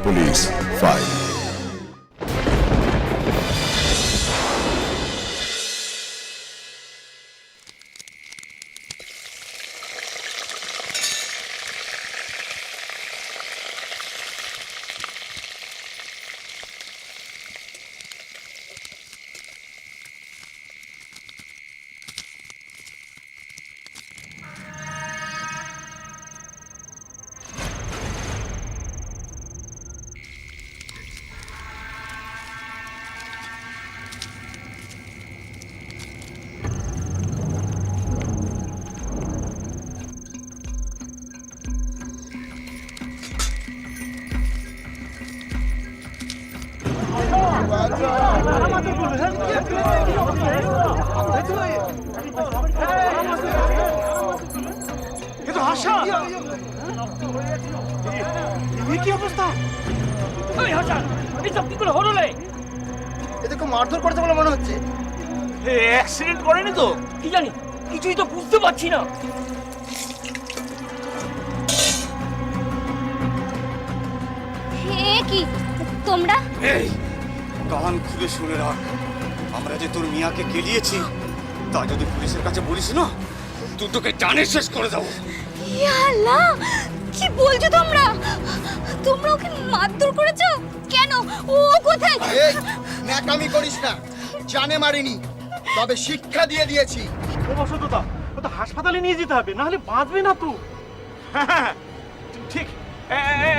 Police file. কি অবস্থা? এতে খুব মারধর করেছে বলে মনে হচ্ছে। অ্যাক্সিডেন্ট করেনি তো? কি জানি, কিছুই তো বুঝতে পারছি না। হে কি তোমরা? এই কান খুলে শুনে রাখ, আমরা যে তোর মিয়াকে কেলিয়েছি তা যদি পুলিশের কাছে বলিস না তোকে জানে শেষ করে দেবো। ইয়া আল্লাহ, কি বলছো তোমরা? তোমরা ওকে মারধর করেছো কেন? ও কোথায়? এই ন্যাকামি করিস না, জানে মারিনি, তবে শিক্ষা দিয়ে দিয়েছি। ও বসন্তদা, ও তো হাসপাতালে নিয়ে যেতে হবে, না হলে বাঁচবে না তো। হ্যাঁ ঠিক।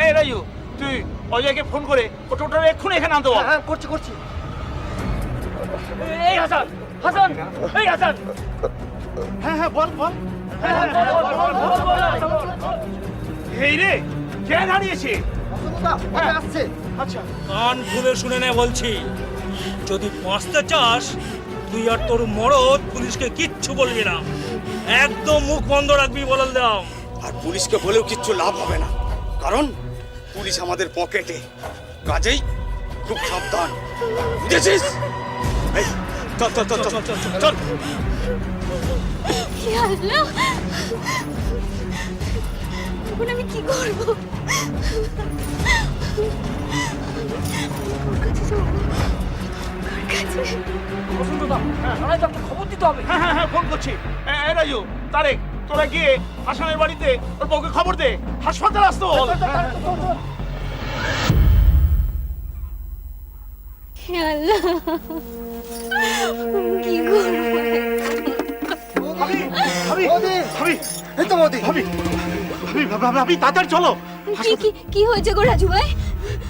এই রাজু, তুই অজয়কে ফোন করে ও টোটাল এক্ষুনি এখানে আনতে বল। হ্যাঁ করছি করছি। এই হাসান, হাসান, এই হাসান। হ্যাঁ হ্যাঁ বল বল। এই রে, কে দাঁড়িয়েছে? বসন্তদা, ওকে আসছে। আচ্ছা কান খুলে শুনে নে বলছি, যদি বাঁচতে চাস তুই আর তোর মরদ পুলিশকে কিচ্ছু বলবি না, একদম মুখ বন্ধ রাখবি বলে দিলাম। আর পুলিশকে বলেও কিচ্ছু লাভ হবে না, কারণ পুলিশ আমাদের পকেটে, কাজেই খুব সাবধান, বুঝেছিস? এই চল চল চল চল চল চল। ইয়া আল্লাহ, এখন আমি কি করব? ওর কাছে যাবো, ওর কাছে। বসন্তদা, থানায় তো একটা খবর দিতে হবে। হ্যাঁ হ্যাঁ হ্যাঁ ফোন করছি। এই রাজু, তারেক, তোরা গিয়ে হাসানের বাড়িতে ওর বউকে খবর দে, হাসপাতাল আসতে বল। ইয়া আল্লাহ, কি করব? ভাবি ভাবি মোদি! ভাবি এই তো মোদি। ভাবি ভাবি ভাবি তাড়াতাড়ি চলো, কি হয়েছে গো রাজু ভাই?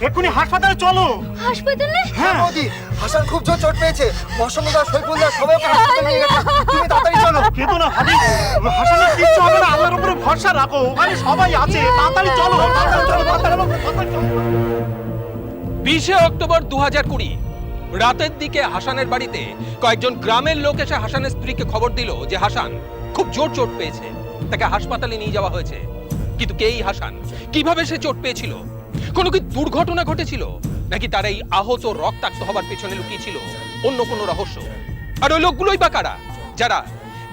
এক্ষুনি হাসপাতালে চলো। হাসপাতালে? হ্যাঁ মোদি, হাসান খুব জোর চোট পেয়েছে। বসন্তদা, সৈফুল্লাহ সবাই ওকে হাসপাতালে নিয়ে গেছে। তুমি তাড়াতাড়ি চলো। কেঁদো না ভাবি, হাসানের কিচ্ছু হবে না, আল্লাহর উপরে ভরসা রাখো, ওখানে সবাই আছে। তাড়াতাড়ি চলো, তাড়াতাড়ি চলো, তাড়াতাড়ি চলো। 20 অক্টোবর 2020 রাতের দিকে হাসানের বাড়িতে কয়েকজন গ্রামের লোক এসে হাসানের স্ত্রীকে খবর দিল যে হাসান খুব জোর চোট পেয়েছে, তাকে হাসপাতালে নিয়ে যাওয়া হয়েছে। কিন্তু কে এই হাসান, কিভাবে সে চোট পেয়েছিল, কোনো কি দুর্ঘটনা ঘটেছিল, নাকি তার এই আহত রক্তাক্ত হবার পেছনে লুকিয়ে ছিল অন্য কোনো রহস্য? আর ওই লোকগুলোই বা কারা যারা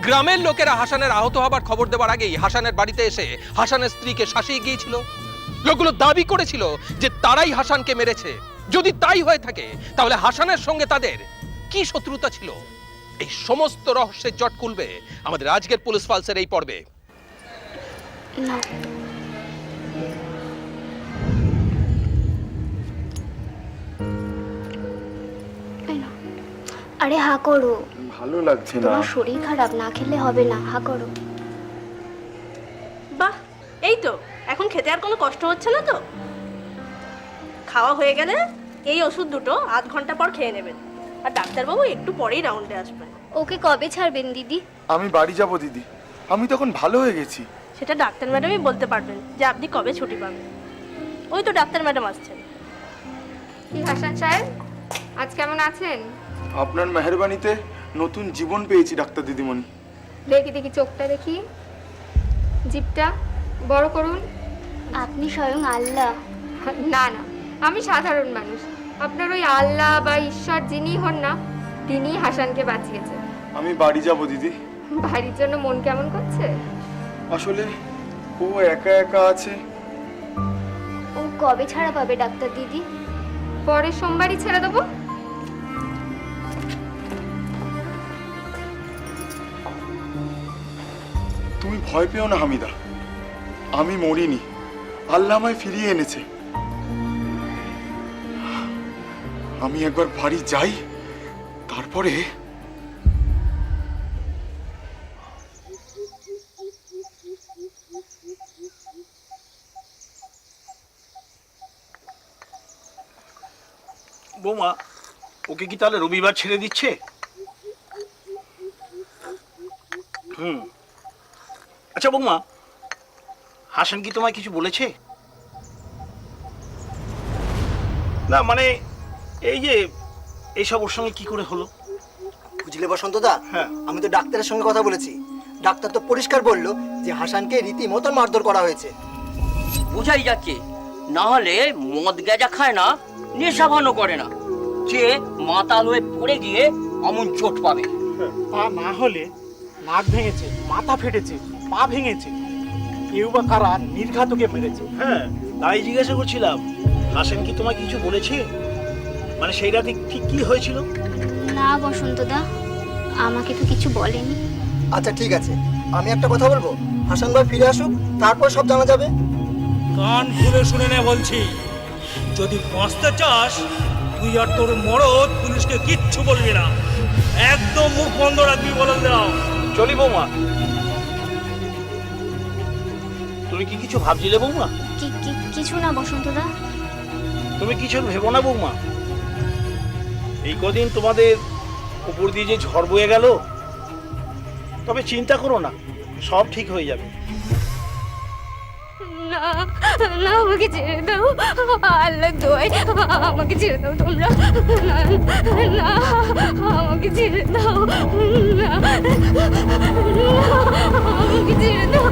গ্রামের লোকেরা হাসানের আহত হবার খবর দেওয়ার আগেই হাসানের বাড়িতে এসে হাসানের স্ত্রীকে শাসিয়ে গিয়েছিল? লোকগুলো দাবি করেছিল যে তারাই হাসানকে মেরেছে। যদি তাই হয়ে থাকে তাহলে হাসানের সঙ্গে তাদের কি শত্রুতা ছিল? এই সমস্ত রহস্যের জট খুলবে আমাদের আজকের পুলিশ ফাইলসের এই পর্বে। না, আরে হা করো, ভালো লাগছে না। তোমার শরীর খারাপ, না খেলে হবে না, হা করো। বাহ, এই তো এখন খেতে আর কোনো কষ্ট হচ্ছে না তো। খাওয়া হয়ে গেলে এই ওষুধ দুটো আধ ঘন্টা পর খেয়ে নেবেন, আর ডাক্তারবাবু একটু পরেই রাউন্ডে আসবেন। ওকে কবে ছাড়বেন দিদি? আমি বাড়ি যাব দিদি, আমি তখন ভালো হয়ে গেছি। সেটা ডাক্তার ম্যাডামই বলতে পারবেন যে আপনি কবে ছুটি পাবেন। ওই তো ডাক্তার ম্যাডাম আসছেন। কি হাসান সাহেব, আজ কেমন আছেন? আপনার মেহেরবানিতে নতুন জীবন পেয়েছি ডাক্তার দিদিমণি। দেখি দেখি চোখটা দেখি, জিভটা বড় করুন। আপনি স্বয়ং আল্লাহ। না না, আমি সাধারণ মানুষ। আপনার ওই আল্লাহ বা ঈশ্বর যিনি হন না, তিনিই হাসানকে বাঁচিয়েছে। আমি বাড়ি যাব দিদি। বাড়ির জন্য মন কেমন করছে? আসলে ও একা একা আছে। ও কবে ছাড়া পাবে ডাক্তার দিদি? পরের সোমবারই ছেড়ে দেবো। তুমি ভয় পেও না হামিদা, আমি মরিনি, আল্লাহ আমায় ফিরিয়ে এনেছে। আমি একবার বাড়ি যাই, তারপরে বৌমা, ওকে কি তাহলে রবিবার ছেড়ে দিচ্ছে? আচ্ছা বৌমা, হাসান কি তোমায় কিছু বলেছে? না মানে এই যে এইসব ওর সঙ্গে কি করে হলো? বুঝলে বসন্তদা, হ্যাঁ। আমি তো ডাক্তারের সঙ্গে কথা বলেছি। ডাক্তার তো পরিষ্কার বললো যে হাসানকে রীতিমতন মারধর করা হয়েছে। বোঝাই যাচ্ছে, না হলে মদ গেজা খায় না, নেশা ভানো করে না, যে মাতাল হয়ে পড়ে গিয়ে অমন চোট পাবে। পা না হলে নাক ভেঙেছে, মাথা ফেটেছে, পা ভেঙেছে, কেউ বা কারা নির্ঘাতকে মেরেছে। হ্যাঁ, তাই জিজ্ঞাসা করছিলাম, হাসান কি তোমায় কিছু বলেছে? মানে সেই রাতে ঠিক কি হয়েছিল? না বসন্তদা, আমাকে তো কিছু বলেনি। আচ্ছা ঠিক আছে, আমি একটা কথা বলবো, হাসান ভাই ফিরে আসুক, তারপর সব জানা যাবে। কান খুলে শুনে নে বলছি, যদি বাঁচতে চাস তুই আর তোর মরদ পুলিশকে কিচ্ছু বলবি না, একদম মুখ বন্ধ রাখবি বলে দাও। চলি বৌমা। তুমি কি কিছু ভাবছিলে বৌমা? কিছু না বসন্তদা। তুমি কিছু ভেবো না বৌমা, এই কদিন তোমাদের উপর দিয়ে যে ঝড় বয়ে গেল, তবে চিন্তা করো না, সব ঠিক হয়ে যাবে। না না, আমাকে ছেড়ে দাও, আল্লাহ দোয়াই আমাকে ছেড়ে দাও তোমরা। না, আমাকে ছেড়ে দাও, না আমাকে ছেড়ে দাও।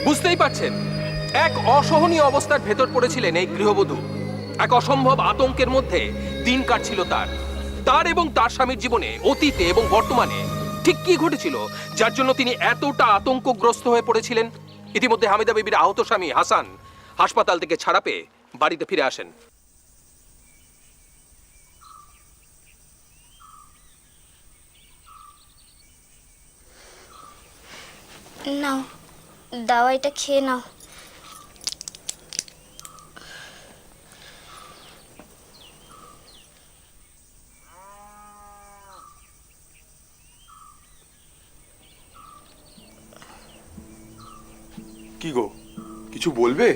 বুঝতেই পারছেন, এক অসহনীয় অবস্থার ভেতর পড়েছিলেন এই গৃহবধূ। এক অসম্ভব আতঙ্কের মধ্যে দিন কাটছিল তার এবং তার স্বামীর জীবনে অতীতে এবং বর্তমানে ঠিক কি ঘটেছিল যার জন্য তিনি এতটা আতঙ্কগ্রস্ত হয়ে পড়েছিলেন। ইতিমধ্যে হামিদা বিবির আহত স্বামী হাসান হাসপাতাল থেকে ছাড়া পেয়ে বাড়িতে ফিরে আসেন। নাও, দাওয়াইটা খেয়ে নাও। কি গো, কিছু বলবে?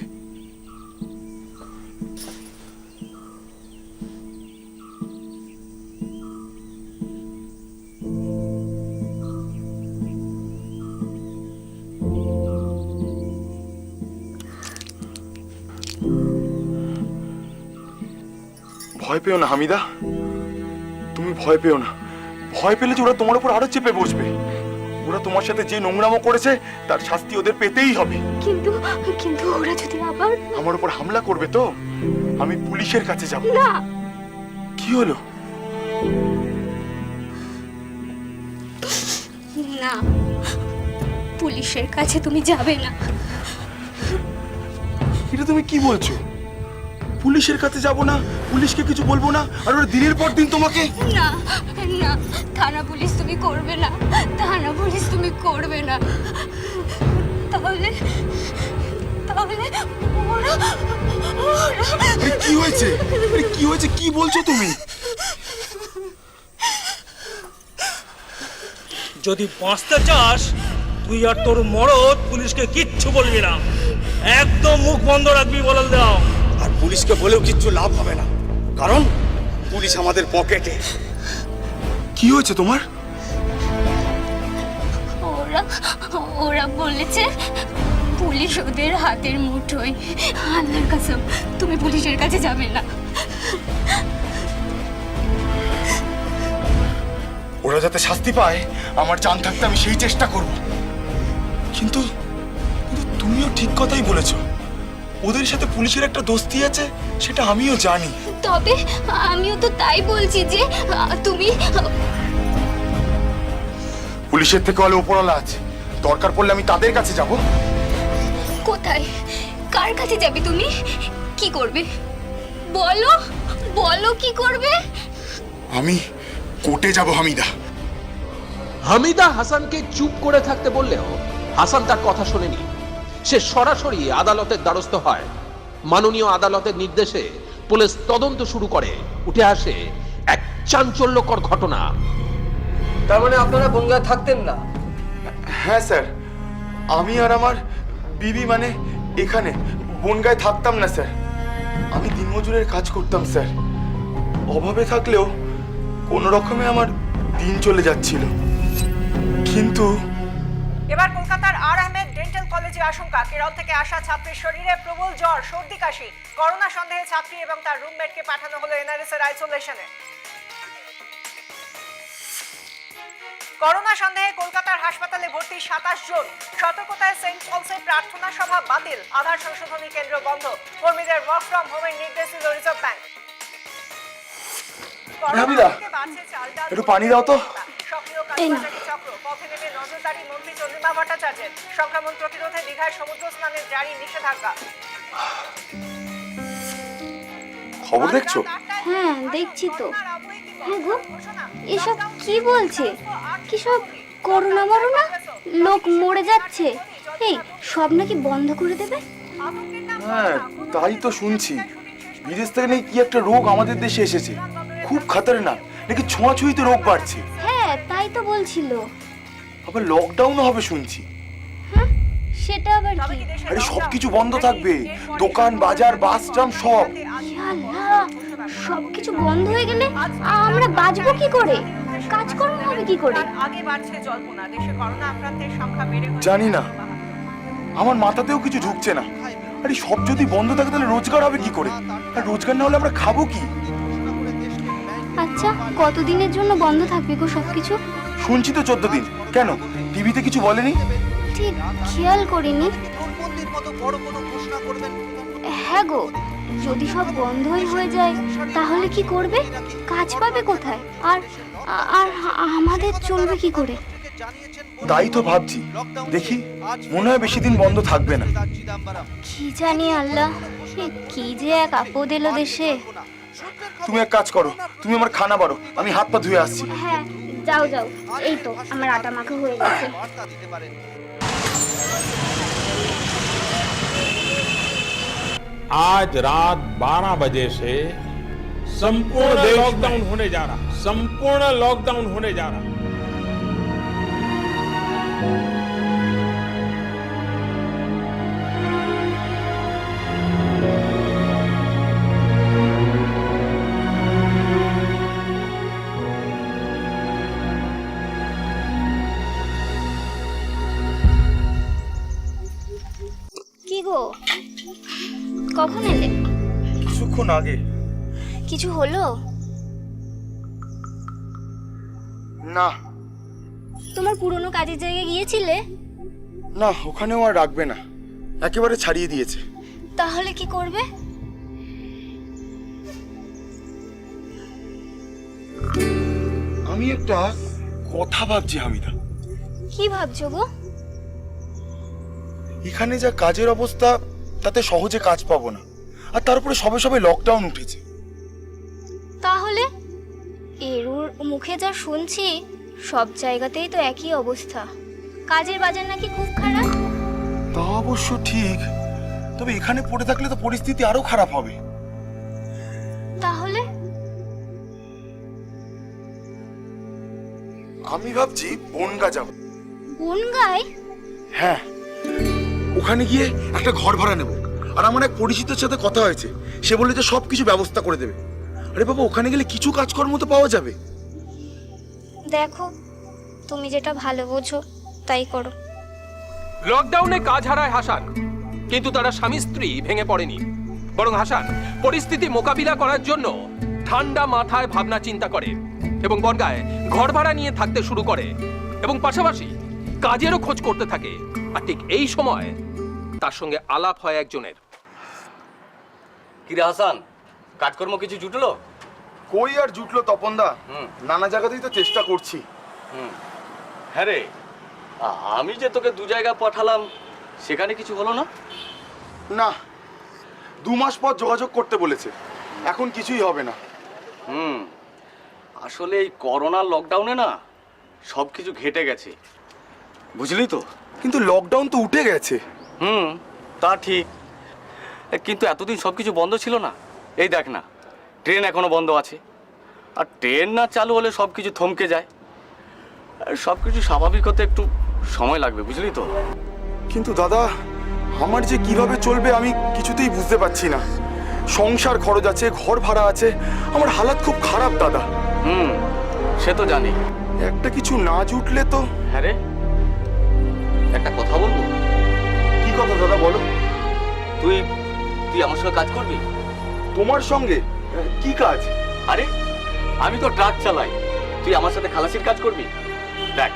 ভয় পেও না হামিদা, তুমি ভয় পেও না। ভয় পেলে যে ওরা তোমার উপর আরো চেপে বসবে। ওরা তোমার সাথে যে নোংরামো করেছে তার শাস্তি ওদের পেতেই হবে। কিন্তু কিন্তু ওরা যদি আবার আমার উপর হামলা করবে তো আমি পুলিশের কাছে যাব। না। কি হলো? না, পুলিশের কাছে তুমি যাবে না। এটা তুমি কি বলছো? পুলিশের কাছে যাব না, পুলিশকে কিছু বলবো না, আর ওরা দিনের পর দিন তোমাকে। না না, থানা পুলিশ তুমি করবে না, থানা পুলিশ তুমি করবে না। তাহলে তাহলে ওরা আরে কি হয়েছে? আরে কি হয়েছে? কি বলছো তুমি? যদি বাঁচতে চাস তুই আর তোর মরদ পুলিশকে কিচ্ছু বলবি না, একদম মুখ বন্ধ রাখবি বলে দাও। আর পুলিশকে বলেও কিচ্ছু লাভ হবে না, কারণ পুলিশ আমাদের পকেটে। কি হয়েছে তোমার? ওরা ওরা বলেছে পুলিশ ওদের হাতের মুঠোয়। আল্লাহর কসম, তুমি পুলিশের কাছে যাবে না। ওরা যাতে শাস্তি পায় আমার জান থাকতে আমি সেই চেষ্টা করব। কিন্তু তুমিও ঠিক কথাই বলেছো, ওদের সাথে পুলিশের একটা দোস্তি আছে, সেটা আমিও জানি। তবে আমিও তো তাই বলছি যে তুমি পুলিশের থেকে হলে ওপরওয়ালা আছে, দরকার পড়লে আমি তাদের কাছে যাব। কোথায়, কার কাছে যাবে তুমি? কি করবে বলো, বলো কি করবে? আমি কোর্টে যাব হামিদা। হামিদা হাসানকে চুপ করে থাকতে বললেও হাসান তার কথা শোনেনি। সে সরাসরি আদালতের দ্বারস্থ হয়। মাননীয় আদালতের নির্দেশে পুলিশ তদন্ত শুরু করে। উঠে আসে এক চাঞ্চল্যকর ঘটনা। তার মানে আপনারা বনগায় থাকতেন না? হ্যাঁ স্যার, আমি আর আমার বিবি মানে এখানে বনগায় থাকতাম না স্যার। আমি দিনমজুরের কাজ করতাম স্যার। অভাবে থাকলেও কোনো রকমে আমার দিন চলে যাচ্ছিল। কিন্তু এবার কলকাতার আর আহমেদ ডেন্টাল কলেজে আশঙ্কা কেরল থেকে আসা ছাত্রীর শরীরে প্রবল জ্বর, সর্দি কাশি। করোনা সন্দেহে ছাত্রী এবং তার রুমমেটকে পাঠানো হলো এনআরএস এর আইসোলেশনে। করোনা সন্দেহে কলকাতার হাসপাতালে ভর্তি 27 জন। সতর্কতায় সেন্ট পলসে প্রার্থনা সভা বাতিল, আধার সংশোধনী কেন্দ্র বন্ধ, কর্মীদের ওয়ার্ক ফ্রম হোমের নির্দেশ দিল রিজার্ভ ব্যাংক। হামিদা, একটু পানি দাও তো। সক্রিয় কাজবাজারি চক্র, পথে নেমে নজরদারি মন্ত্রী চন্দ্রিমা ভট্টাচার্যের। সংক্রমণ প্রতিরোধে দীঘায় সমুদ্র স্নানের জারি নিষেধাজ্ঞা। খবর দেখছো? হ্যাঁ দেখছি তো। হ্যাঁ গো, এসব কি বলছে? কি সব করোনা মরোনা, লোক মরে যাচ্ছে, এই সব নাকি বন্ধ করে দেবে? হ্যাঁ তাই তো শুনছি। বিদেশ থেকে নাকি কি একটা রোগ আমাদের দেশে এসেছে, খুব খতরনাক, নাকি ছোঁয়াছুঁইতে রোগ বাড়ছে। হ্যাঁ তাই তো বলছিল। আবার লকডাউনও হবে শুনছি। সেটা আবার কি? আরে সবকিছু বন্ধ থাকবে, দোকান বাজার বাস ট্রাম সব। আল্লাহ, সবকিছু বন্ধ হয়ে গেলে আমরা বাঁচবো কি করে? কাজকর্ম হবে কি করে? আগে বাড়ছে জল্পনা, দেশে করোনা আক্রান্তের সংখ্যা বেড়ে হয়েছে। জানি না, আমার মাথাতেও কিছু ঢুকছে না। আরে সব যদি বন্ধ থাকে তাহলে রোজগার হবে কি করে? আর রোজগার না হলে আমরা খাবো কি? আচ্ছা, কতদিনের জন্য বন্ধ থাকবে গো সবকিছু? শুনছি তো 14 দিন। কেন, টিভিতে কিছু বলেনি? ঠিক খেয়াল করিনি। হ্যাঁ গো, যদি সব বন্ধই হয়ে যায় তাহলে কি করবে? কাজ পাবে কোথায়? আর আর আমাদের চলবে কি করে? তাই তো ভাবছি, দেখি মনে হয় বেশি দিন বন্ধ থাকবে না। কি জানি আল্লাহ, কি যে এক আপদ এলো দেশে। তুমি এক কাজ করো, তুমি আমার খানা বাড়ো, আমি হাত পা ধুয়ে আসছি। হ্যাঁ যাও যাও, এই তো আমার আটা মাখা হয়ে গেছে। आज रात 12 बजे से संपूर्ण लॉकडाउन होने जा रहा, संपूर्ण लॉकडाउन होने जा रहा। কি গো, কখন এলে? কিছুক্ষণ আগে। কিছু হলো? না। তোমার পুরনো কাজের জায়গায় গিয়েছিলে? না, ওখানেও আর রাখবে না, একেবারে ছাড়িয়ে দিয়েছে। তাহলে কি করবে? আমি একটা কথা ভাবছি হামিদা। কি ভাবছো গো? এখানে যা কাজের অবস্থা, তাতে সহজে কাজ পাবো না। আর তার উপরে সবে সবে লকডাউন উঠেছে। তাহলে এরুর মুখে যা শুনছি, সব জায়গাতেই তো একই অবস্থা। কাজের বাজার নাকি খুব খারাপ। তা অবশ্য ঠিক, তবে এখানে পড়ে থাকলে তো পরিস্থিতি আরো খারাপ হবে। তাহলে আমি ভাবছি বনগা যাব। বনগায়? হ্যাঁ, ওখানে গিয়ে একটা ঘর ভাড়া নেব। আর আমার এক পরিচিতের সাথে কথা হয়েছে, সে বললে যে সবকিছু ব্যবস্থা করে দেবে। আরে বাবা, ওখানে গেলে কিছু কাজকর্ম তো পাওয়া যাবে। দেখো, তুমি যেটা ভালো বোঝো তাই করো। লকডাউনে কাজ হারায় হাসান, কিন্তু তারা স্বামী স্ত্রী ভেঙে পড়েনি। বরং হাসান পরিস্থিতি মোকাবিলা করার জন্য ঠান্ডা মাথায় ভাবনা চিন্তা করে এবং বনগায় ঘর ভাড়া নিয়ে থাকতে শুরু করে এবং পাশাপাশি কাজেরও খোঁজ করতে থাকে। আর ঠিক এই সময় তার সঙ্গে আলাপ হয় একজনের। কিরে হাসান, কাজকর্ম কিছু জুটলো? কই আর জুটলো তপনদা, নানা জায়গাতেই তো চেষ্টা করছি। হ্যাঁ রে, আমি যে তোকে 2 জায়গায় পাঠালাম সেখানে কিছু হলো না? না, 2 মাস পর যোগাযোগ করতে বলেছে, এখন কিছুই হবে না। আসলে এই করোনার লকডাউনে না সব কিছু ঘেটে গেছে, বুঝলি তো? কিন্তু লকডাউন তো উঠে গেছে। তা ঠিক, কিন্তু এতদিন সব কিছু বন্ধ ছিল না। এই দেখ না, ট্রেন এখনো বন্ধ আছে, আর ট্রেন না চালু হলে সব কিছু থমকে যায়। সব কিছু স্বাভাবিক হতে একটু সময় লাগবে, বুঝলি তো? কিন্তু দাদা, আমার যে কিভাবে চলবে আমি কিছুতেই বুঝতে পারছি না। সংসার খরচ আছে, ঘর ভাড়া আছে, আমার হালাত খুব খারাপ দাদা। সে তো জানি। একটা কিছু না জুটলে তো। হ্যাঁ রে, একটা কথা বলবো। কি কথা দাদা, বলো। তুই আমার সঙ্গে কাজ করবি? তোমার সঙ্গে? কি কাজ? আরে আমি তো ট্রাক চালাই, তুই আমার সাথে খালাসির কাজ করবি। দেখ,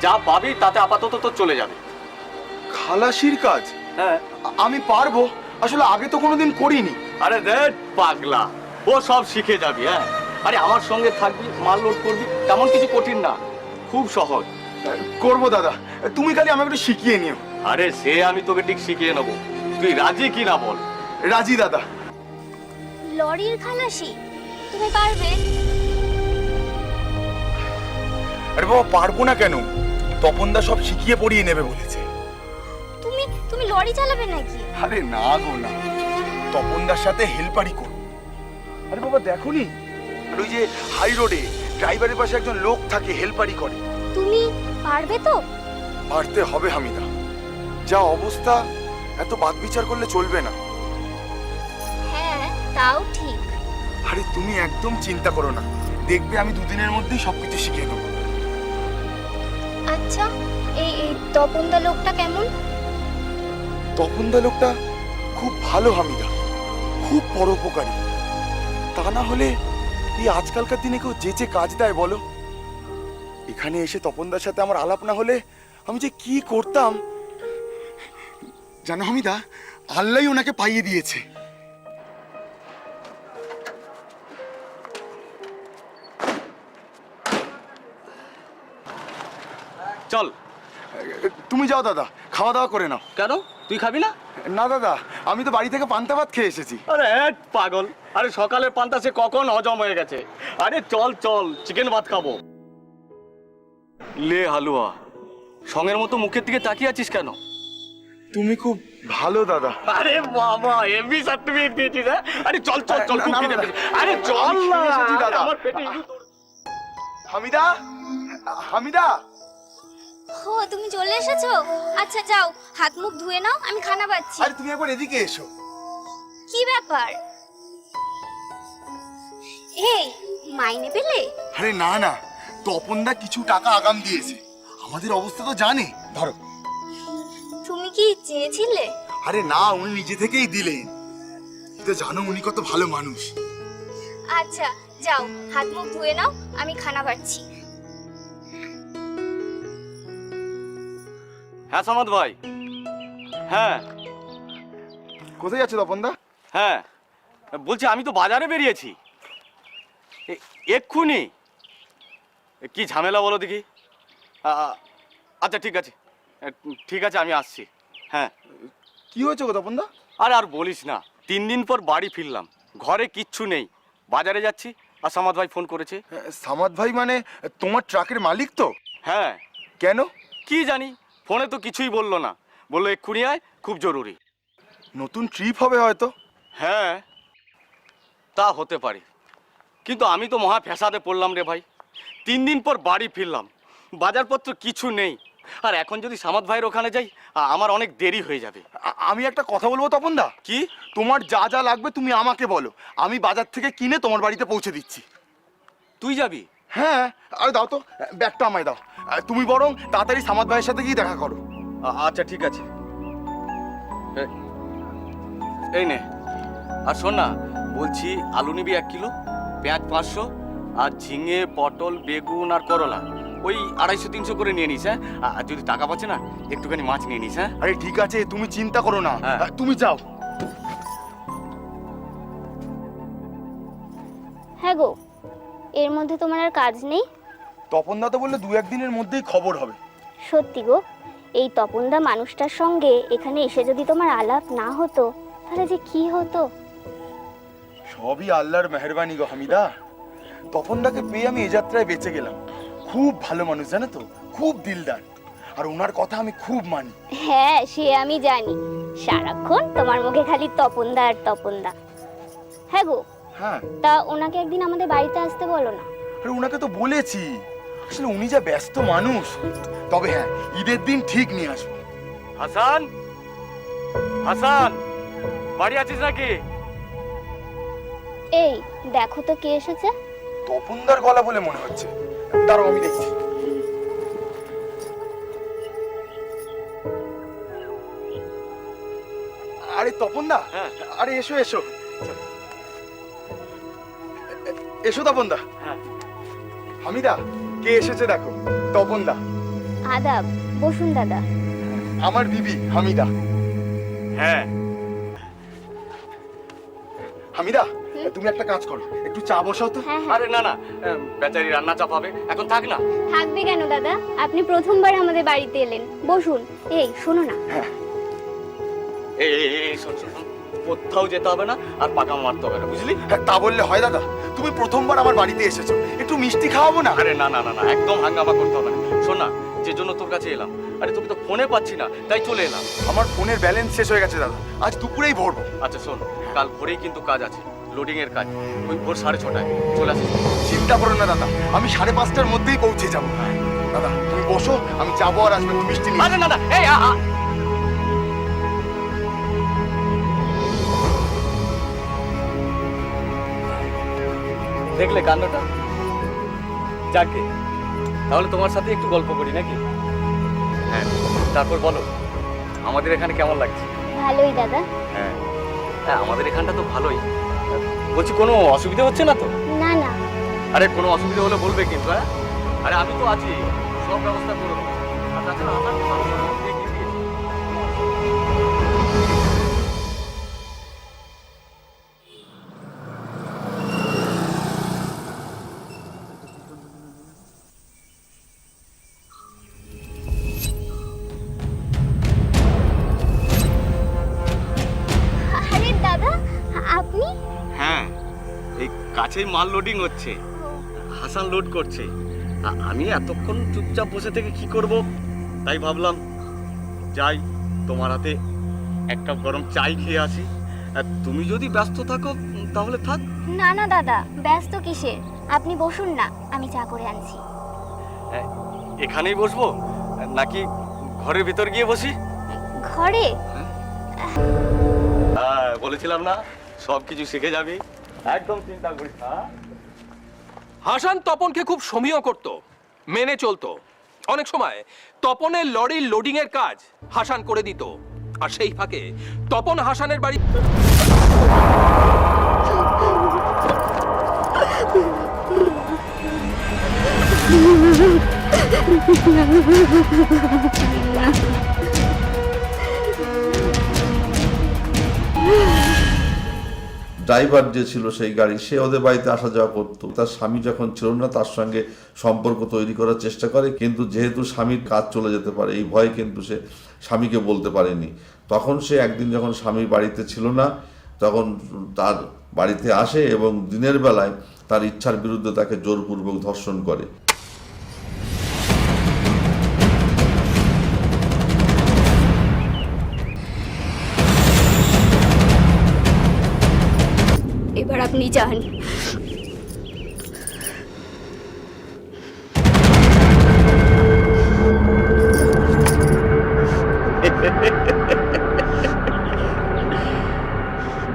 যা পাবি তাতে আপাতত তো চলে যাবে। খালাসির কাজ? হ্যাঁ, আমি পারবো, আসলে আগে তো কোনোদিন করিনি। আরে দেখ পাগলা, ও সব শিখে যাবি। হ্যাঁ, আরে আমার সঙ্গে থাকবি, মাল লোড করবি, তেমন কিছু কঠিন না, খুব সহজ। করবো দাদা, তুমি খালি আমাকে একটু শিখিয়ে নিও। আরে সে আমি তোকে ঠিক শিখিয়ে নেবো, তুই রাজি কি না বল। রাজি দাদা। লরির খালাসি তুমি পারবে? আরে বাবা, পারবো না কেন? তপনদা সব শিখিয়ে পড়িয়ে নেবে বলেছে। তুমি লরি চালাবে নাকি? আরে না গো না, তপনদার সাথে হেল্পারই করব। আরে বাবা দেখোনি, আর ওই যে হাই রোডে ড্রাইভারের পাশে একজন লোক থাকে, হেল্পারই করে। তুমি পারবে তো? পারতে হবে হামিদা, যা অবস্থা এত বাদ বিচার করলে চলবে না। হ্যাঁ তাও ঠিক। আরে তুমি একদম চিন্তা করো না, দেখবে আমি 2 দিনের মধ্যেই সবকিছু শিখিয়ে দেবো। আচ্ছা, এই তপনদা লোকটা কেমন? তপনদা লোকটা খুব ভালো হামিদা, খুব পরোপকারী। তা না হলে এই আজকালকার দিনে কেউ যে কাজ দেয় বলো? এখানে এসে তপনদার সাথে আমার আলাপ না হলে আমি যে কি করতাম জানো হামিদা, আল্লাহই ওনাকে পাইয়ে দিয়েছে। চল। তুমি যাও দাদা, খাওয়া দাওয়া করে নাও। কেন, তুই খাবি না? না দাদা, আমি তো বাড়ি থেকে পান্তা ভাত খেয়ে এসেছি। আরে পাগল, আরে সকালের পান্তা সে কখন হজম হয়ে গেছে। আরে চল চল, চিকেন ভাত খাবো। লে হালুয়া, সঙ্গের মতো মুখের দিকে তাকিয়ে আছিস কেন? তুমি খুব ভালো দাদা। আরে বাবা, এমবি সার্টিফিকেট দিয়েছিস? হ্যাঁ, আরে চল চল চল, খুব খিদে পেয়েছে। আরে চল না, দাদা। আমার পেটে ইঁদুর দৌড়- হামিদা, হামিদা। ও তুমি চলে এসেছো? আচ্ছা যাও, হাত মুখ ধুয়ে নাও, আমি খানা পাচ্ছি। আরে তুমি একবার এদিকে এসো। কি ব্যাপার? এই মাইনে পেলে? আরে না না, তপনদা কিছু টাকা আগাম দিয়েছে, আমাদের অবস্থা তো জানে। ধরো। তুমি কি চেয়েছিলে? আরে না, উনি নিজে থেকেই দিলেন। তো জানো উনি কত ভালো মানুষ। আচ্ছা যাও, হাত মুখ ধুয়ে নাও, আমি খানা পাচ্ছি। হ্যাঁ সামাদ ভাই। হ্যাঁ কোথায় যাচ্ছে তপনদা? হ্যাঁ, বলছি আমি তো বাজারে বেরিয়েছি এক্ষুনি। কি ঝামেলা বলো দেখি? আচ্ছা ঠিক আছে, ঠিক আছে, আমি আসছি। হ্যাঁ। কি হয়েছে গো তপনদা? আরে আর বলিস না, 3 দিন পর বাড়ি ফিরলাম, ঘরে কিচ্ছু নেই, বাজারে যাচ্ছি আর সামাদ ভাই ফোন করেছে। সামাদ ভাই মানে তোমার ট্রাকের মালিক তো? হ্যাঁ। কেন? কি জানি, ফোনে তো কিছুই বললো না, বললো এক্ষুনি আয়, খুব জরুরি। নতুন ট্রিপ হবে হয়তো। হ্যাঁ তা হতে পারে, কিন্তু আমি তো মহা ফ্যাসাদে পড়লাম রে ভাই। 3 দিন পর বাড়ি ফিরলাম, বাজারপত্র কিছু নেই, আর এখন যদি সামাদ ভাইয়ের ওখানে যাই আমার অনেক দেরি হয়ে যাবে। আমি একটা কথা বলবো তপনদা? কি? তোমার যা যা লাগবে তুমি আমাকে বলো, আমি বাজার থেকে কিনে তোমার বাড়িতে পৌঁছে দিচ্ছি। তুই যাবি? হ্যাঁ। আরে দাও তো ব্যাগটা, আমায় দাও। তুমি বরং তাড়াতাড়ি সামাদ ভাইয়ের সাথে গিয়ে দেখা করো। আচ্ছা ঠিক আছে, এই নে। আর শোন না, বলছি আলু নিবি 1 কিলো, পেঁয়াজ 500, আর ঝিঙে, পটল, বেগুন আর করলা ওই 250-300 করে নিয়ে নিস। হ্যাঁ, আর যদি টাকা পাচ্ছে না একটুখানি মাছ নিয়ে নিস। হ্যাঁ আরে ঠিক আছে, তুমি চিন্তা করো না, হ্যাঁ। তুমি যাও। হ্যাঁ গো, এর মধ্যে তোমার আর কাজ নেই? তপনদা তো বললে 2-1 দিনের মধ্যেই খবর হবে। সত্যি গো, এই তপনদা মানুষটার সঙ্গে এখানে এসে যদি তোমার আলাপ না হতো তাহলে যে কি হতো। সবই আল্লাহর মেহেরবানি গো হামিদা। তপনদাকে পেয়ে আমি এ যাত্রায় বেঁচে গেলাম। খুব ভালো মানুষ জানো তো, খুব দিলদার, আর ওনার কথা আমি খুব মানি। হ্যাঁ, সে আমি জানি, সারাক্ষণ তোমার মুখে খালি তপনদা আর তপনদা। হ্যাঁ গো, হ্যাঁ, তা ওনাকে একদিন আমাদের বাড়িতে আসতে বলো না। আরে ওনাকে তো বলেছি, আসলে উনি যা ব্যস্ত মানুষ। তবে হ্যাঁ, ঈদের দিন ঠিক নিয়ে আসবো। হাসান, হাসান, বাড়ি আছিস নাকি? এই দেখো তো কে এসেছে। তপনদার গলা বলে মনে হচ্ছে, দাঁড়াও আমি দেখছি। আরে তপনদা, হ্যাঁ। আরে এসো এসো এসো তপনদা। হ্যাঁ। হামিদা, কে এসেছে দেখো, তপনদা। আদাব, বসুন দাদা। আমার বিবি হামিদা। হ্যাঁ। হামিদা, তুমি একটা কাজ করো, একটু চা বসাও তো। হ্যাঁ হ্যাঁ, আরে না না, বেচারি রান্না চাপাবে, এখন থাক না। থাকবে কেন দাদা, আপনি প্রথমবার আমাদের বাড়িতে এলেন, বসুন। এই শোনো না, এই এই, এই, শোন শোন শোন, কোথাও যেতে হবে না আর পাকা মারতে হবে না, বুঝলি? হ্যাঁ, তা বললে হয় দাদা? তুমি প্রথমবার আমার বাড়িতে এসেছো, একটু মিষ্টি খাওয়াবো না? আরে না না না না, একদম হাঙ্গামা করতে হবে না। শোন না, যে জন্য তোর কাছে এলাম, আরে তোকে তো ফোনে পাচ্ছি না, তাই চলে এলাম। আমার ফোনের ব্যালেন্স শেষ হয়ে গেছে দাদা, আজ দুপুরেই ভরবো। আচ্ছা শোন, কাল ভোরেই কিন্তু কাজ আছে, লোডিং এর কাজ, ওই ভোর 6:30টায় চলে আসিস। চিন্তা করো না দাদা, আমি 5:30টার মধ্যেই পৌঁছে যাবো। দাদা তুমি বসো, আমি যাবো আর আসবে, তুমি মিষ্টি নিয়ে। আরে না না, এই দেখলে কাণ্ডটা? যাকে তাহলে তোমার সাথে একটু গল্প করি নাকি? হ্যাঁ, তারপর বলো আমাদের এখানে কেমন লাগছে? ভালোই দাদা। হ্যাঁ হ্যাঁ, আমাদের এখানটা তো ভালোই। বলছি কোনো অসুবিধা হচ্ছে না তো? না না, আরে কোনো অসুবিধা হলে বলবে কিন্তু। হ্যাঁ, আরে আমি তো আছি, সব ব্যবস্থা করে দেবো। আর তাছাড়া আমার তো ভালো ভালো দেখিয়ে দিয়েছি। আরে দাদা, আপনি? হ্যাঁ, এই কাছেই মাল লোডিং হচ্ছে, হাসান লোড করছে। আমি এতক্ষণ চুপচাপ বসে থেকে কি করব, তাই ভাবলাম যাই তোমার হাতে একটা গরম চাই খেয়ে আসি। আর তুমি যদি ব্যস্ত থাকো তাহলে থাক। না না দাদা, ব্যস্ত কিসের, আপনি বসুন না, আমি চা করে আনছি। এখানেই বসবো নাকি ঘরের ভিতর গিয়ে বসি? ঘরে? হ্যাঁ, বলেছিলাম না সব কিছু শিখে যাবি, একদম চিন্তা করিস না। হাসান তপনকে খুব সমীহ করত, মেনে চলতো। অনেক সময় তপনের লরির লোডিং এর কাজ হাসান করে দিত, আর সেই ফাঁকে তপন হাসানের বাড়ি ড্রাইভার যে ছিল সেই গাড়ি, সে ওদের বাড়িতে আসা যাওয়া করতো। তার স্বামী যখন ছিল না, তার সঙ্গে সম্পর্ক তৈরি করার চেষ্টা করে, কিন্তু যেহেতু স্বামীর কাজ চলে যেতে পারে এই ভয়ে কিন্তু সে স্বামীকে বলতে পারেনি। তখন সে একদিন যখন স্বামী বাড়িতে ছিল না, তখন তার বাড়িতে আসে এবং দিনের বেলায় তার ইচ্ছার বিরুদ্ধে তাকে জোরপূর্বক ধর্ষণ করে। এবার আপনি যান।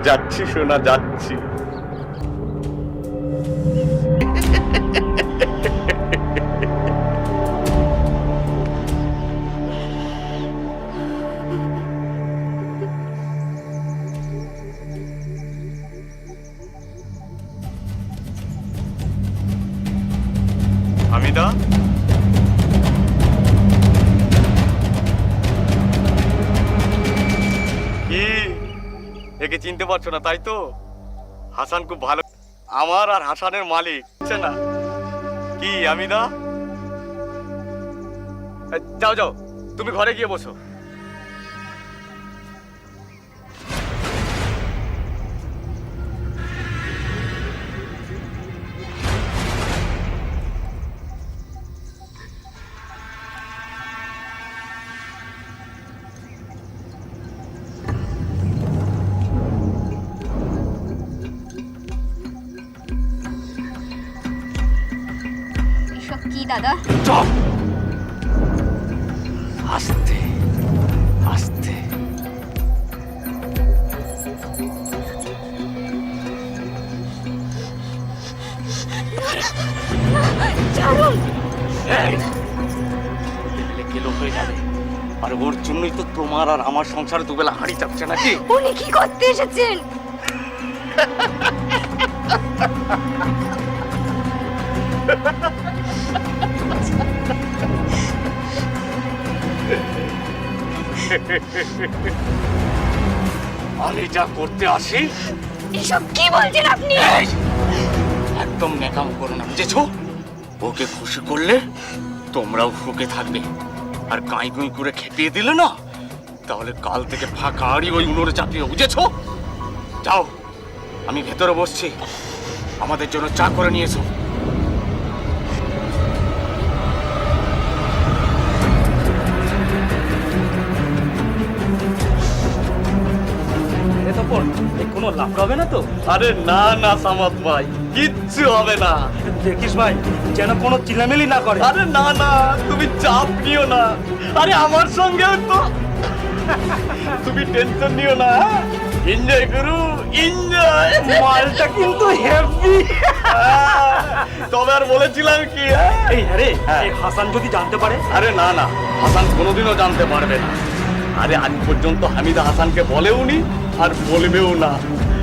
যাচ্ছি সোনা, যাচ্ছি। হামিদা, কি একে চিনতে পারছো না তাই তো? হাসান খুব ভালো। আমার আর হাসানের মালিক, বুঝছে না? কি আমি দা? যাও যাও, তুমি ঘরে গিয়ে বসো। এসব কি দাদা? চপ, আস্তে আস্তে। এই, এলে কেলো হয়ে যাবে। আর ওর জন্যই তো তোমার আর আমার সংসারে দুবেলা হাঁড়ি চাপছে নাকি? উনি কি করতে এসেছেন? আমি যা করতে আসি। এসব কি বলছেন আপনি? এই, একদম নেকাম করো না, বুঝেছো? ওকে খুশি করলে তোমরাও সুখে থাকবে, আর গাঁই গুঁই করে খেপিয়ে দিলে না, তাহলে কাল থেকে ফাঁকা আড়ি ওই উনোরে চাপিয়ে, বুঝেছো? যাও, আমি ভেতরে বসছি, আমাদের জন্য চা করে নিয়ে এসো। কোনো লাভ হবে না তো? আরে না না সামাদ ভাই, কিচ্ছু হবে না। দেখিস ভাই, যেন কোনো চিলামেলি না করে। আরে না না, তুমি চাপ নিও না। আরে আমার সঙ্গেও তো, তুমি টেনশন নিও না। এনজয় করু, এনজয়। মালটা কিন্তু হেভি। তবে আর বলেছিলাম কি, এই আরে, এই হাসান যদি জানতে পারে? আরে না না, হাসান কোনোদিনও জানতে পারবে না। আরে আজ পর্যন্ত হামিদা হাসানকে বলেওনি আর বলবেও না।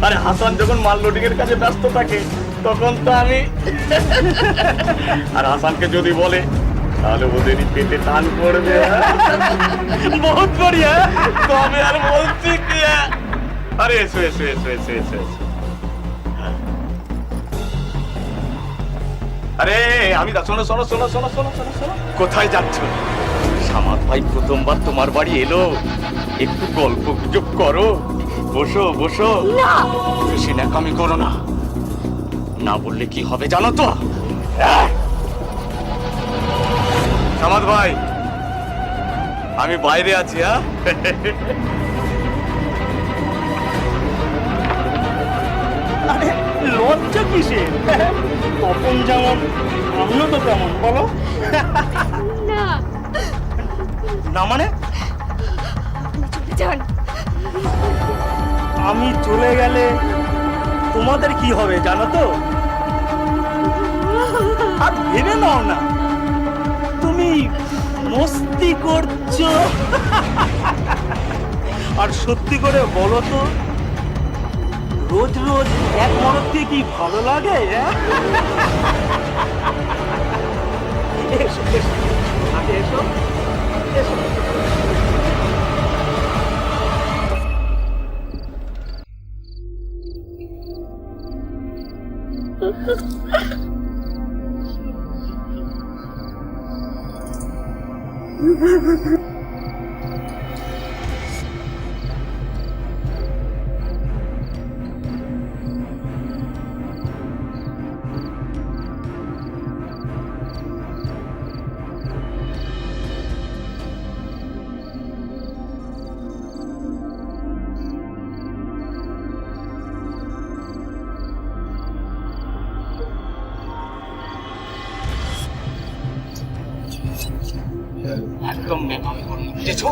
আরে হাসান যখন মাল লোডিং এর কাজে ব্যস্ত থাকে তখন তো আমি, আর হাসানকে যদি বলে তাহলে ওদেরই পেটে টান পড়বে। বহুত বড়িয়া। তবে আর বলছি কি, আরে এসো এসো এসো এসো এসো এসো। আরে আমি দা, শোনো শোনো শোনো শোনো শোনো শোনো শোনো। কোথায় যাচ্ছ? সামাদ ভাই প্রথমবার তোমার বাড়ি এলো, একটু গল্প গুজব করো। বসো বসো। না, বেশি ন্যাকামি করো না, না বললে কি হবে জানো তো? সামাদ ভাই, আমি বাইরে আছি। হ্যাঁ, আরে লজ্জা কিসে? তপন যেমন আমিও তো তেমন, বলো না, না। মানে চলে যান। আমি চলে গেলে তোমাদের কি হবে জানো তো? আর ভেবে নাও না, তুমি মস্তি করছো। আর সত্যি করে বলো তো, রোজ রোজ এক মরদকে কি ভালো লাগে? এসো এসো, আগে এসো এসো। একদম ন্যাকামি করো না, বুঝেছো?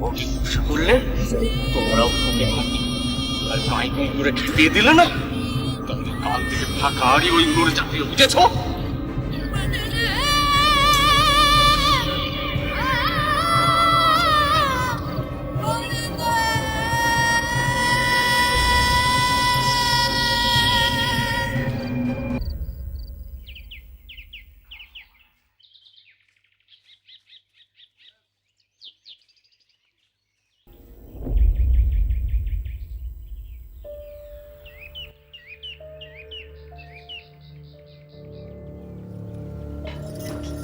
ওকে খুশি করলে তোমরাও সুখে থাকবে, আর গাঁই গুঁই করে খেপিয়ে দিলে না, তাহলে কাল থেকে ফাঁকা আড়ি ওই উনোরে চাপিয়ে, বুঝেছো?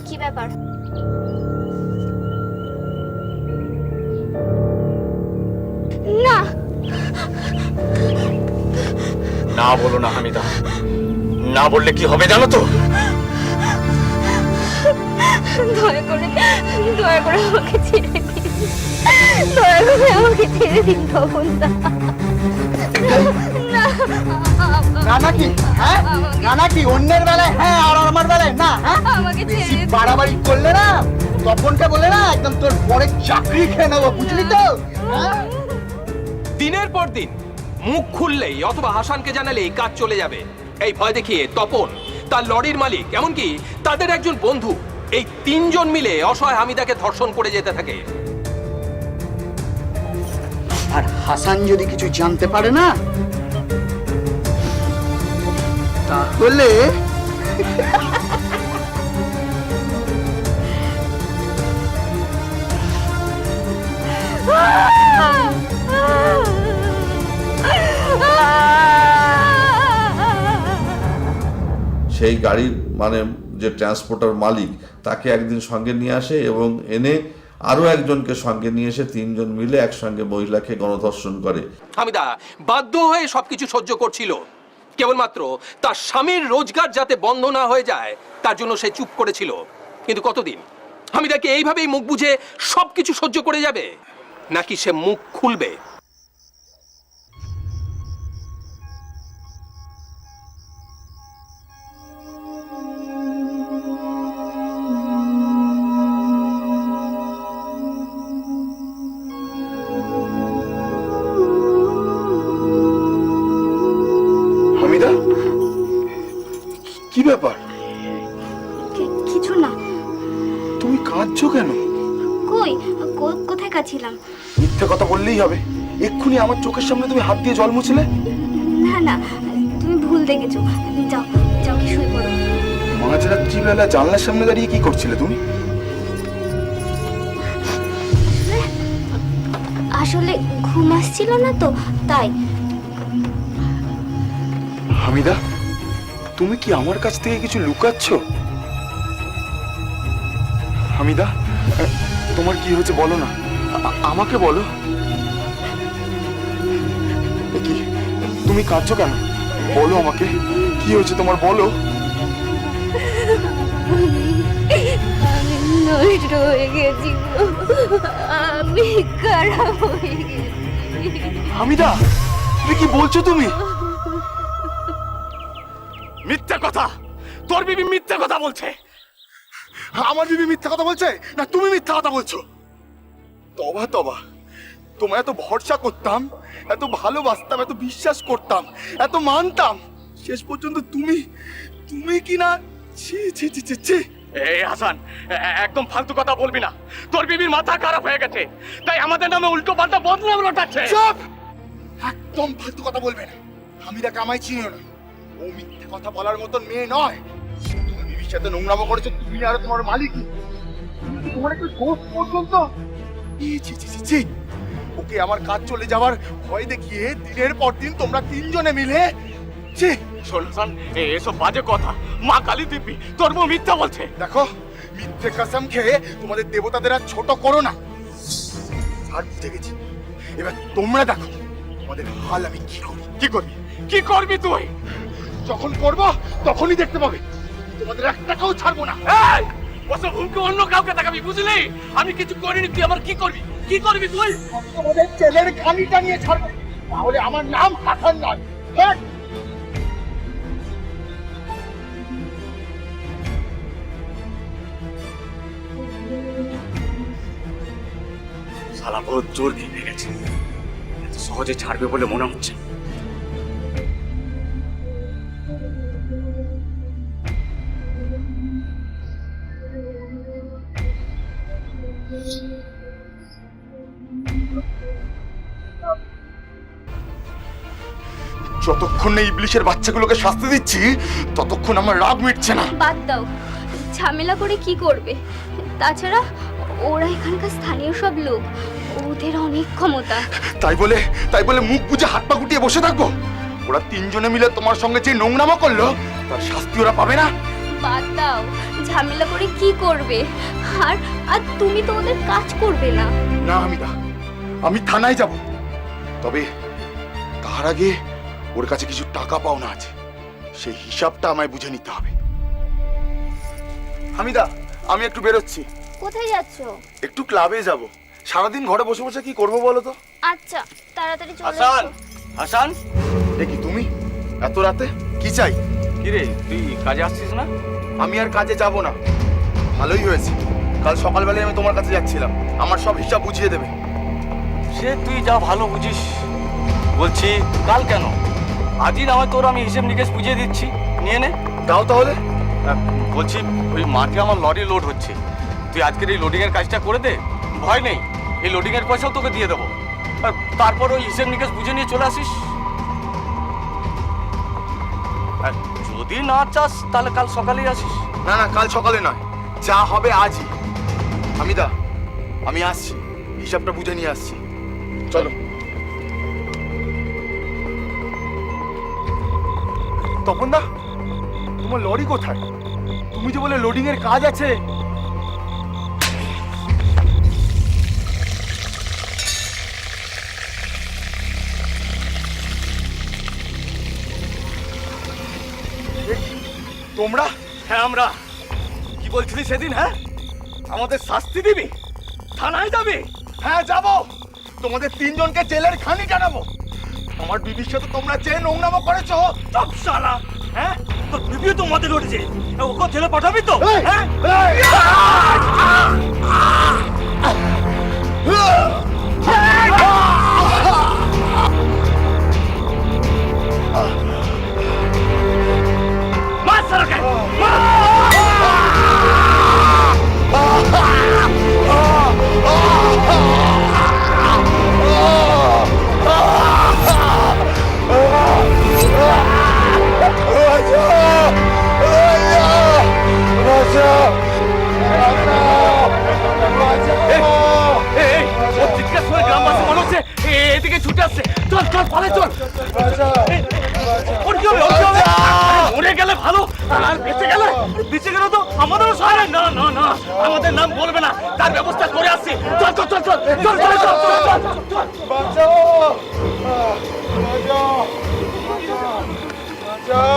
কি ব্যাপার? না না বলো না হামিদা, না বললে কি হবে জানো তো? দয়া করে আমাকে ছেড়ে দিন, দয়া করে আমাকে ছেড়ে দিন তপনদা। রানা কি হ্যাঁ, রানা কি অন্যের বেলায় হ্যাঁ আর আমার বেলায় না? হ্যাঁ আমাকে ছেড়ে দিন। বাড়াবাড়ি করলে না, তপনকে বলে না একদম তোর পরে চাকরি খেয়ে নেবো, বুঝলি তো? হ্যাঁ দিনের পর দিন মুখ খুললেই অথবা হাসানকে জানালেই কাজ চলে যাবে এই ভয় দেখিয়ে তপন, তার লরির মালিক, এমনকি তাদের একজন বন্ধু, এই তিনজন মিলে অসহায় হামিদাকে ধর্ষণ করে যেতে থাকে। আর হাসান যদি কিছু জানতে পারে না তাহলে সেই গাড়ির মানে যে ট্রান্সপোর্টার মালিক তাকে একদিন সঙ্গে নিয়ে আসে এবং এনে আরো একজনকে সঙ্গে নিয়ে এসে তিনজন মিলে একসঙ্গে মহিলাকে গণধর্ষণ করে। হামিদা বাধ্য হয়ে সবকিছু সহ্য করছিল, কেবলমাত্র তার স্বামীর রোজগার যাতে বন্ধ না হয়ে যায় তার জন্য সে চুপ করেছিল। কিন্তু কতদিন হামিদাকে এইভাবেই মুখ বুঝে সবকিছু সহ্য করে যাবে, নাকি সে মুখ খুলবে? হামিদা, কি ব্যাপার? কিছু না। তুমি কাঁদছো কেন? কই কোথায় কাছিলাম? মিথ্যে কথা বললেই হবে? এক্ষুনি আমার চোখের সামনে তুমি হাত দিয়ে জল মুছলে। না না, তুমি ভুল দেখেছো। যাও যাও, কি শুয়ে পড়ো। মাঝরাত্রিবেলা জানলার সামনে দাঁড়িয়ে কি করছিলে তুমি? আসলে ঘুম আসছিল না তো, তাই। হামিদা, তুমি কি আমার কাছ থেকে কিছু লুকাচ্ছ? হামিদা, তোমার কি হয়েছে বলো না, আমাকে বলো। কি তুমি কাঁদছো কেন? বলো আমাকে, কি হয়েছে তোমার, বলো। আমি নষ্ট হয়ে গেছি, আমি খারাপ হয়ে গেছি। হামিদা, তুমি কি বলছো তুমি? মিথ্যা কথা, তোর বিবি মিথ্যা কথা বলছে। আমার বিবি মিথ্যা কথা বলছে না তুমি মিথ্যা কথা বলছো? তবা তবা, তোমায় এত ভরসা করতাম, এত ভালোবাসতাম, এত বিশ্বাস করতাম, এত মানতাম, শেষ পর্যন্ত তুমি তুমি কি না। ছি ছি ছি ছি ছি। এই হাসান, একদম ফালতু কথা বলবি না। তোর বিবির মাথা খারাপ হয়ে গেছে, তাই আমাদের নামে উল্টো পাল্টা বদনাম রটাচ্ছে। চুপ! একদম ফালতু কথা বলবে না। হামিদা কামাই চিনিও না, ও মিথ্যে কথা বলার মতন মেয়ে নয়। তুমি বিবির সাথে নোংরামো করেছো, তুমি আর তোমার মালিক। তোমার একটু দোষ পর্যন্ত। ছি ছি ছি ছি। ওকে আমার কাজ চলে যাওয়ার ভয় দেখিয়ে দিনের পর দিন তোমরা তিনজনে মিলে। ছি। শোন হাসান, এসব বাজে কথা। মা কালী দিব্যি তোর বউ মিথ্যা বলছে। দেখো, মিথ্যে কসম খেয়ে তোমাদের দেবতাদের আর ছোট করো না। আর বুঝে গেছি, এবার তোমরা দেখো তোমাদের হাল আমি কি করি। কি করবি? কি করবি তুই? যখন করব তখনই দেখতে পাবে। তোমাদের এক টাকাও ছাড়বো না। এই, ওসব হুমকি অন্য কাউকে দেখাবি, বুঝলি? আমি কিছু করিনি, তুই আমার কি করবি? কি করবি তুই? তোমাদের ছেলের খানিটা নিয়ে ছাড়বো, তাহলে আমার নাম হাসান নয়। দেখ, শালা বহুত জোর খেয়ে গেছে, এত সহজে ছাড়বে বলে মনে হচ্ছে। যতক্ষণ না ইবলিশের বাচ্চাগুলোকে শাস্তি দিচ্ছি ততক্ষণ আমার রাগ মিটছে না। বাদ দাও, ঝামেলা করে কি করবে? তাছাড়া ওরা এখানকার স্থানীয় সব লোক, ওদের অনেক ক্ষমতা। তাই বলে মুখ বুজে হাত পা গুটিয়ে বসে থাকবো? ওরা তিনজনে মিলে তোমার সঙ্গে যে নোংরামো করলো তার শাস্তি ওরা পাবে না? বাদ দাও, ঝামেলা করে কি করবে? আর আর তুমি তো ওদের কাজ করবে না। না হামিদা, আমি থানায় যাব, তবে তার আগে ওর কাছে কিছু টাকা পাওনা আছে, সেই হিসাবটা আমায় বুঝে নিতে হবে। হামিদা, আমি একটু বেরোচ্ছি। কোথায় যাচ্ছ? একটু ক্লাবে যাব। সারাদিন ঘরে বসে বসে কি করবো বলো তো? আচ্ছা, তাড়াতাড়ি চলে হাসান, এসো। হাসান, দেখি তুমি এত রাতে কি চাই? কি রে, তুই কাজে আসছিস না? আমি আর কাজে যাব না। ভালোই হয়েছে, কাল সকালবেলায় আমি তোমার কাছে যাচ্ছিলাম, আমার সব হিসাব বুঝিয়ে দেবে। সে তুই যা ভালো বুঝিস। বলছি কাল কেন, আজই না হয় তোর আমি হিসেব নিকেশ বুঝিয়ে দিচ্ছি, নিয়ে নে। দাও তাহলে। বলছি ওই মাঠে আমার লরি লোড হচ্ছে, তুই আজকের এই লোডিংয়ের কাজটা করে দে, ভয় নেই, এই লোডিংয়ের পয়সাও তোকে দিয়ে দেবো। আর তারপর ওই হিসেব নিকেশ বুঝে নিয়ে চলে আসিস। আর যদি না চাস তাহলে কাল সকালেই আসিস। না না, কাল সকালে নয়, যা হবে আজই। হামিদা, আমি আসছি, হিসাবটা বুঝে নিয়ে আসছি। চলো। তপন দা, তোমার লরি কোথায়? তুমি যে বলে লোডিং এর কাজ আছে। তোমরা? হ্যাঁ আমরা। কি বলছিলি সেদিন? হ্যাঁ, আমাদের শাস্তি দিবি, থানায় যাবি? হ্যাঁ যাব, তোমাদের তিনজনকে জেলের খানি জানাবো। আমার বিবির সাথে তোমরা যে নোংরামো করেছো। সব শালা, হ্যাঁ তোর বিবিও তো মদে লড়েছে, ওকে জেলে পাঠাবি তো? হ্যাঁ মার শালাকে, এদিকে ছুটে আসছে, চল চল পালে চল। ওর কি হবে? ওর কি হবে? মরে গেলে ভালো, আর বেঁচে গেলে, বেঁচে গেলে তো আমাদেরও সহায়। না না না, আমাদের নাম বলবে না, তার ব্যবস্থা করে আসছি। চল চল চল চল চল চল চল চল চল। বাঁচাও, বাঁচাও, বাঁচাও, বাঁচাও।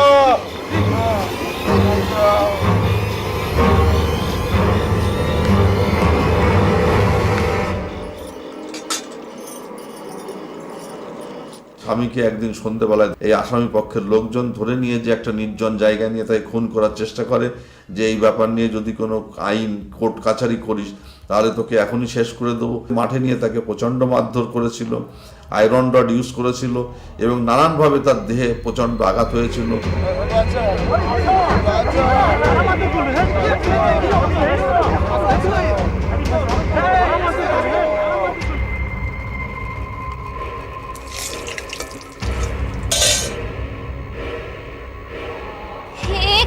স্বামীকে একদিন সন্ধ্যেবেলায় এই আসামি পক্ষের লোকজন ধরে নিয়ে যে একটা নির্জন জায়গায় নিয়ে তাকে খুন করার চেষ্টা করে, যে এই ব্যাপার নিয়ে যদি কোনো আইন কোর্ট কাছারি করিস তাহলে তোকে এখনই শেষ করে দেবো। মাঠে নিয়ে তাকে প্রচণ্ড মারধর করেছিল, আয়রন রড ইউজ করেছিল এবং নানানভাবে তার দেহে প্রচণ্ড আঘাত হয়েছিল।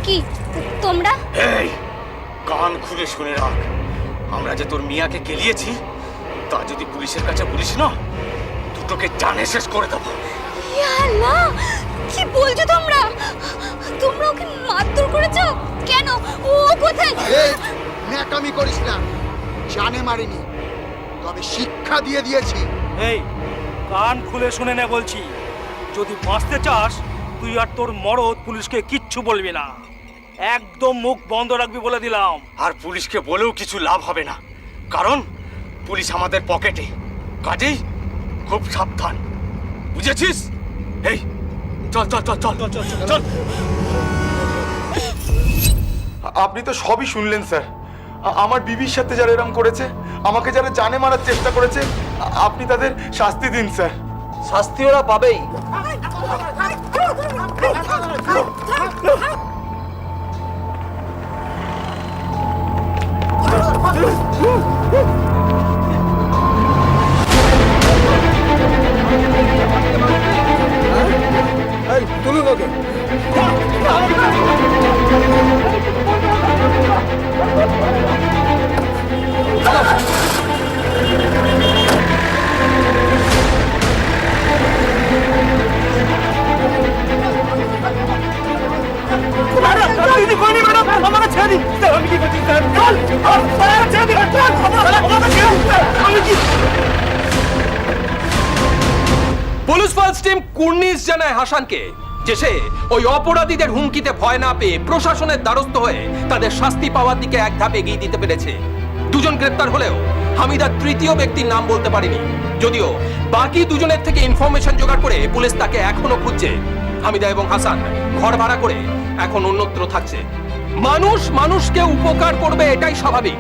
কি তোমরা? এই কান খুলে শুনে রাখ, আমরা যে তোর মিয়াকে কেলিয়েছি তা যদি পুলিশের কাছে বলিস না, দুটোকে জানে শেষ করে দেবো। ইয়া আল্লাহ, কি বলছো তোমরা? তোমরা ওকে মারধর করেছো কেন? ও কোথায়? এই ন্যাকামি করিস না, জানে মারিনি, তবে শিক্ষা দিয়ে দিয়েছি। এই কান খুলে শুনে নে বলছি, যদি বাঁচতে চাস তুই আর তোর মরদ পুলিশকে কিচ্ছু বলবি না, একদম মুখ বন্ধ রাখবি বলে দিলাম। আর পুলিশকে বলেও কিছু লাভ হবে না, কারণ পুলিশ আমাদের পকেটে, কাজেই খুব সাবধান, বুঝেছিস? এই চল চল চল চল চল চল। আপনি তো সবই শুনলেন স্যার। আমার বিবির সাথে যারা এরকম করেছে, আমাকে যারা জানে মারার চেষ্টা করেছে, আপনি তাদের শাস্তি দিন স্যার। শাস্তি ওরা পাবেই। তুলুন ওকে। ম্যাডাম, আমাকে ছেড়ে দিন। আমি কি করছি স্যার চল আমি কি পুলিশ ফার্স্ট টিম কুর্নিশ জানায় হাসানকে যে সে ওই অপরাধীদের হুমকিতে ভয় না পেয়ে প্রশাসনের দ্বারস্থ হয়ে তাদের শাস্তি পাওয়ার দিকে এক ধাপ এগিয়ে দিতে পেরেছে। দুজন গ্রেপ্তার হলেও হামিদা তৃতীয় ব্যক্তির নাম বলতে পারেনি, যদিও বাকি দুজনের থেকে ইনফরমেশন জোগাড় করে পুলিশ তাকে এখনো খুঁজছে। হামিদা এবং হাসান ঘর ভাড়া করে এখন অন্যত্র থাকছে। মানুষ মানুষকে উপকার করবে এটাই স্বাভাবিক,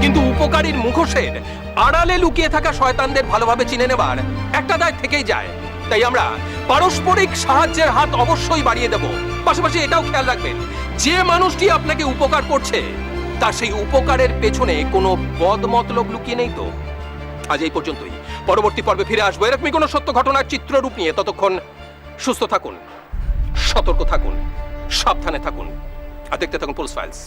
কিন্তু উপকারীর মুখোশের আড়ালে লুকিয়ে থাকা শয়তানদের ভালোভাবে চিনে নেবার একটা দায় থেকেই যায়। তাই আমরা পারস্পরিক সাহায্যের হাত অবশ্যই বাড়িয়ে দেব। পাশাপাশি এটাও খেয়াল রাখবেন, যে মানুষটি আপনাকে উপকার করছে তার সেই উপকারের পেছনে কোনো বদমতলব লুকিয়ে নেই তো। আজ এই পর্যন্তই, পরবর্তী পর্বে ফিরে আসবো এরকমই কোনো সত্য ঘটনার চিত্ররূপ নিয়ে। ততক্ষণ সুস্থ থাকুন, সতর্ক থাকুন, সাবধানে থাকুন আর দেখতে থাকুন পুলিশ ফাইলস।